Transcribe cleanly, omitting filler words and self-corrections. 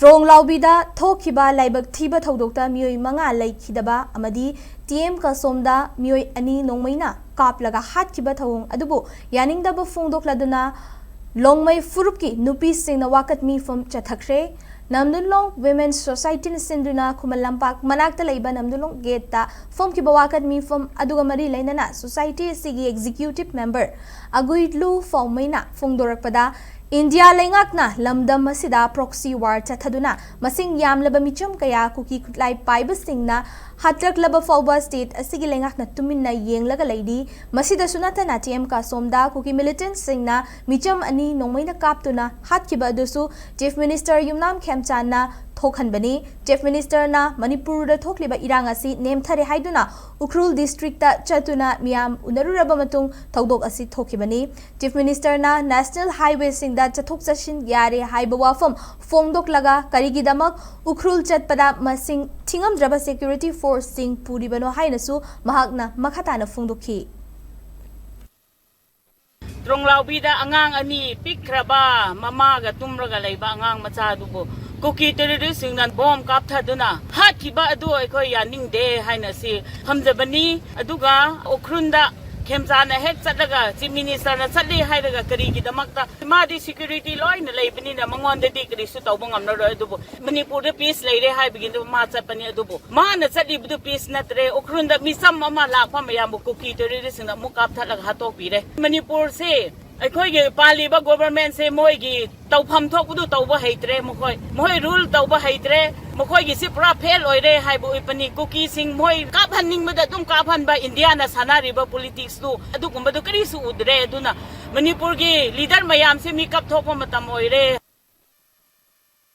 Tronglaobi thokiba laibak thiba Thoudokta mioi manga laikhidaba amadi TM Kasom da mioi ani nongmaina kaplaga hatkiba thawung adubu Yaningdaba Phongdokladuna Longmei furupki Nupi Singna wakat mi from Chathakre Namdulong Women's Society Sinduna Kumalampak Manakta Laiba Namdulong Geta from Kibawakat mi from Adugamari Lainana Society Sigi Executive Member Aguidlu Faumaina Phongdorakpada India Langakna Lamdam Masida proxy war Chathaduna Masing Yam Labamichum Kaya Kuki Kutlai Piba Singna Hatrak Laba Fauba State Asigi Langakna Tumina Yeng Laga Lady Masida Sunata na TM Kasom da Kuki Militant Singna Micham Ani Nongmaina Kaptuna Hatkiba Dusu Chief Minister Yumnam Khemchana Thokhan Bani Chief Minister na Manipur da Thokliba Irangasi Name Thare Haiduna Ukrul District ta Chatuna Miam Unaruraba Matung Thoudok Asi Thokibani Chief Minister na National Highway Sing da Chathok Chashin Yare Haiba Wafam Phongdok Laga Karigidamak Ukrul Chatpada Masing Tingam Draba Security Force Sing Puribano Hainasu Mahagna Makatana Phongdokhi Tronglaobi angang ani pikraba mamaga tumraga laiba angang machadubo Kuki terrorist nan bomb kapthaduna hatkiba adu aikoi yaningde haina si hamjabani aduga okrunda khemjana hek chadaga chief minister na chali haidaga karigi damakta madi security loina leibani na mangonde di krisu tawbangam na adubo manipur peace leire hai bigindu ma chapani adubo ma na chali budu peace natre okrunda misam mama lakpa mayam kuki terrorist na mukapthalaga hatok pire manipur se अखोई पालीबा government से मोई तौफम थोकदु तौबा हैत्रे मोई rule तौबा हैत्रे मोई से पूरा fail ओइरे हाइबो इपनी cookie सिंग मोई काफनिंगबदा दुम काफनबा इंडिया ना सानारिबा पॉलिटिक्स दु अदुगुंबदु करिसु उद्रे अदुना मणिपुर की लीडर मयाम से मेकअप थोपा मतम ओइरे